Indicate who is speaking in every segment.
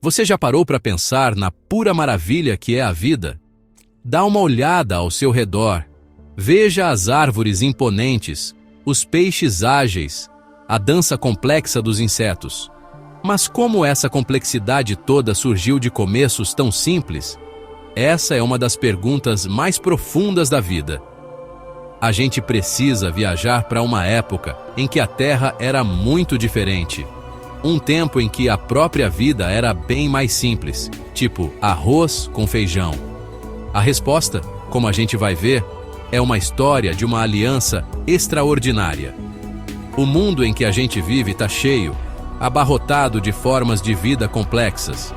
Speaker 1: Você já parou para pensar na pura maravilha que é a vida? Dá uma olhada ao seu redor. Veja as árvores imponentes, os peixes ágeis, a dança complexa dos insetos. Mas como essa complexidade toda surgiu de começos tão simples? Essa é uma das perguntas mais profundas da vida. A gente precisa viajar para uma época em que a Terra era muito diferente. Um tempo em que a própria vida era bem mais simples, tipo arroz com feijão. A resposta, como a gente vai ver, é uma história de uma aliança extraordinária. O mundo em que a gente vive está cheio, abarrotado de formas de vida complexas.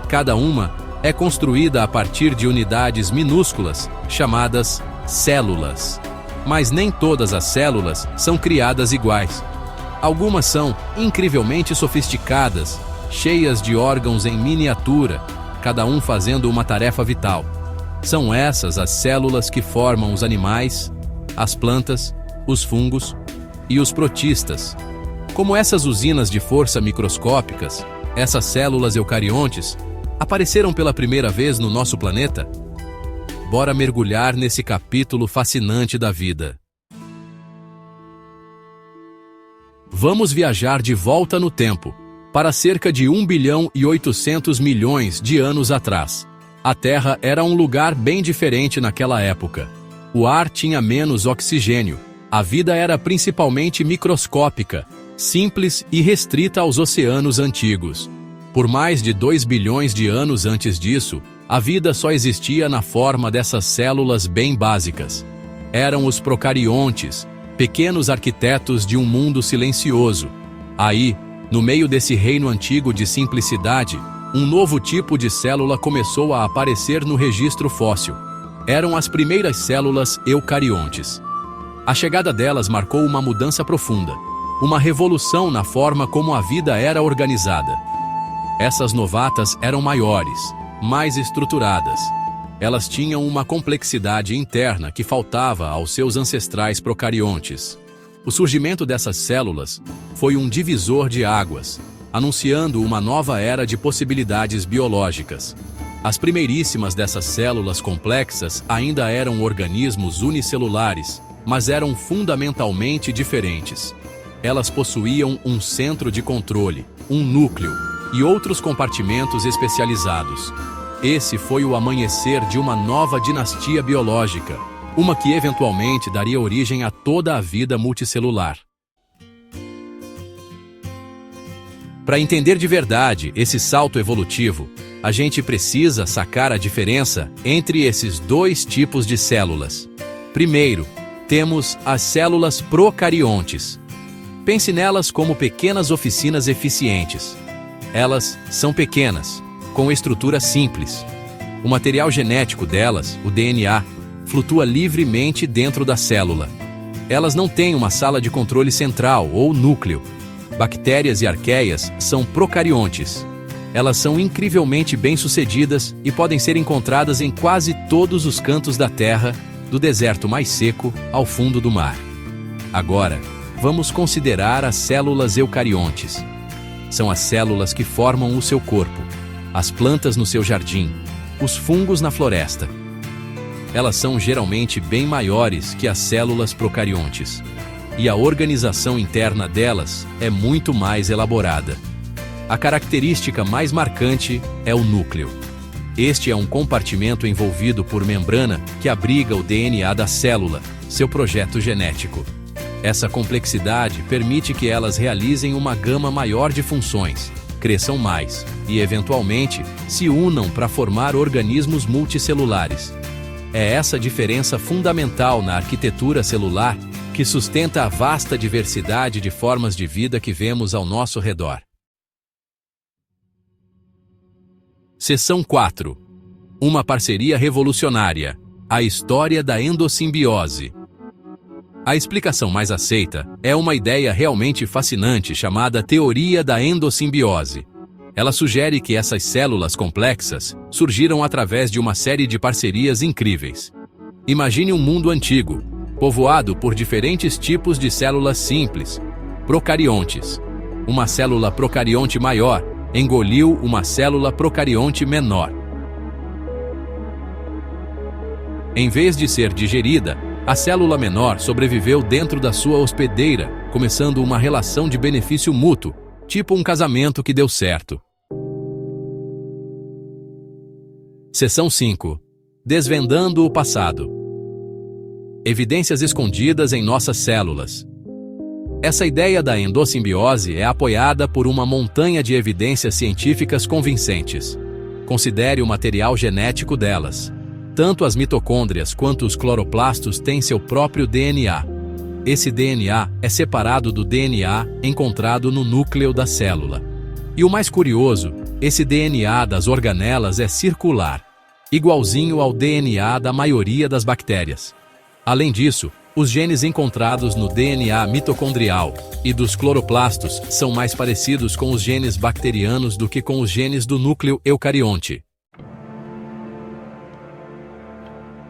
Speaker 1: Cada uma é construída a partir de unidades minúsculas, chamadas células. Mas nem todas as células são criadas iguais. Algumas são incrivelmente sofisticadas, cheias de órgãos em miniatura, cada um fazendo uma tarefa vital. São essas as células que formam os animais, as plantas, os fungos e os protistas. Como essas usinas de força microscópicas, essas células eucariontes apareceram pela primeira vez no nosso planeta? Bora mergulhar nesse capítulo fascinante da vida. Vamos viajar de volta no tempo, para cerca de 1 bilhão e 800 milhões de anos atrás. A Terra era um lugar bem diferente naquela época. O ar tinha menos oxigênio. A vida era principalmente microscópica, simples e restrita aos oceanos antigos. Por mais de 2 bilhões de anos antes disso, a vida só existia na forma dessas células bem básicas. Eram os procariontes, pequenos arquitetos de um mundo silencioso. Aí, no meio desse reino antigo de simplicidade, um novo tipo de célula começou a aparecer no registro fóssil. Eram as primeiras células eucariontes. A chegada delas marcou uma mudança profunda, uma revolução na forma como a vida era organizada. Essas novatas eram maiores, mais estruturadas. Elas tinham uma complexidade interna que faltava aos seus ancestrais procariontes. O surgimento dessas células foi um divisor de águas, anunciando uma nova era de possibilidades biológicas. As primeiríssimas dessas células complexas ainda eram organismos unicelulares, mas eram fundamentalmente diferentes. Elas possuíam um centro de controle, um núcleo e outros compartimentos especializados. Esse foi o amanhecer de uma nova dinastia biológica, uma que eventualmente daria origem a toda a vida multicelular. Para entender de verdade esse salto evolutivo, a gente precisa sacar a diferença entre esses dois tipos de células. Primeiro, temos as células procariontes. Pense nelas como pequenas oficinas eficientes. Elas são pequenas, com estrutura simples. O material genético delas, o DNA, flutua livremente dentro da célula. Elas não têm uma sala de controle central ou núcleo. Bactérias e arqueias são procariontes. Elas são incrivelmente bem-sucedidas e podem ser encontradas em quase todos os cantos da Terra, do deserto mais seco ao fundo do mar. Agora, vamos considerar as células eucariontes. São as células que formam o seu corpo, as plantas no seu jardim, os fungos na floresta. Elas são geralmente bem maiores que as células procariontes, e a organização interna delas é muito mais elaborada. A característica mais marcante é o núcleo. Este é um compartimento envolvido por membrana que abriga o DNA da célula, seu projeto genético. Essa complexidade permite que elas realizem uma gama maior de funções, cresçam mais e, eventualmente, se unam para formar organismos multicelulares. É essa diferença fundamental na arquitetura celular que sustenta a vasta diversidade de formas de vida que vemos ao nosso redor. Seção 4. Uma parceria revolucionária. A história da endossimbiose. A explicação mais aceita é uma ideia realmente fascinante chamada teoria da endossimbiose. Ela sugere que essas células complexas surgiram através de uma série de parcerias incríveis. Imagine um mundo antigo, povoado por diferentes tipos de células simples, procariontes. Uma célula procarionte maior engoliu uma célula procarionte menor. Em vez de ser digerida, a célula menor sobreviveu dentro da sua hospedeira, começando uma relação de benefício mútuo, tipo um casamento que deu certo. Seção 5. Desvendando o passado. Evidências escondidas em nossas células. Essa ideia da endossimbiose é apoiada por uma montanha de evidências científicas convincentes. Considere o material genético delas. Tanto as mitocôndrias quanto os cloroplastos têm seu próprio DNA. Esse DNA é separado do DNA encontrado no núcleo da célula. E o mais curioso, esse DNA das organelas é circular, igualzinho ao DNA da maioria das bactérias. Além disso, os genes encontrados no DNA mitocondrial e dos cloroplastos são mais parecidos com os genes bacterianos do que com os genes do núcleo eucarionte.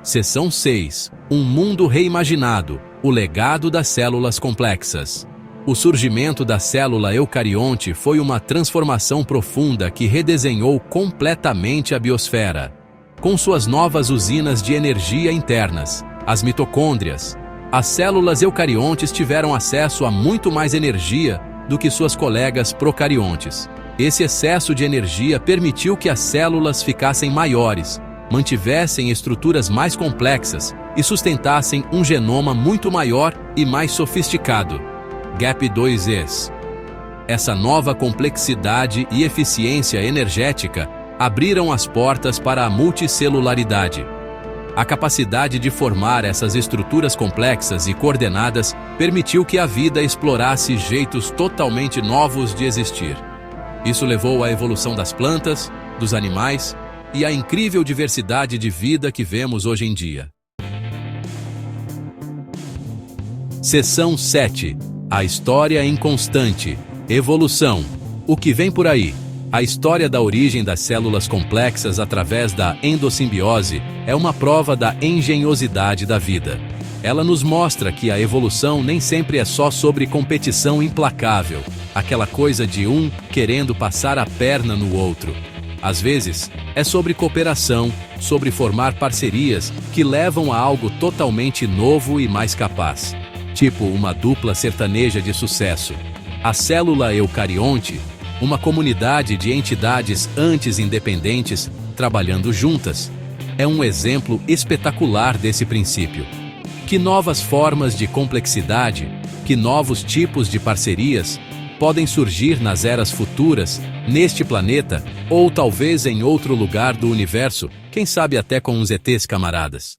Speaker 1: Seção 6. Um mundo reimaginado. O legado das células complexas. O surgimento da célula eucarionte foi uma transformação profunda que redesenhou completamente a biosfera. Com suas novas usinas de energia internas, as mitocôndrias, as células eucariontes tiveram acesso a muito mais energia do que suas colegas procariontes. Esse excesso de energia permitiu que as células ficassem maiores, mantivessem estruturas mais complexas e sustentassem um genoma muito maior e mais sofisticado. GAP2S. Essa nova complexidade e eficiência energética abriram as portas para a multicelularidade. A capacidade de formar essas estruturas complexas e coordenadas permitiu que a vida explorasse jeitos totalmente novos de existir. Isso levou à evolução das plantas, dos animais e à incrível diversidade de vida que vemos hoje em dia. Seção 7. A história em constante evolução. O que vem por aí? A história da origem das células complexas através da endossimbiose é uma prova da engenhosidade da vida. Ela nos mostra que a evolução nem sempre é só sobre competição implacável, aquela coisa de um querendo passar a perna no outro. Às vezes, é sobre cooperação, sobre formar parcerias que levam a algo totalmente novo e mais capaz. Tipo uma dupla sertaneja de sucesso. A célula eucarionte, uma comunidade de entidades antes independentes trabalhando juntas, é um exemplo espetacular desse princípio. Que novas formas de complexidade, que novos tipos de parcerias podem surgir nas eras futuras, neste planeta, ou talvez em outro lugar do universo, quem sabe até com uns ETs camaradas.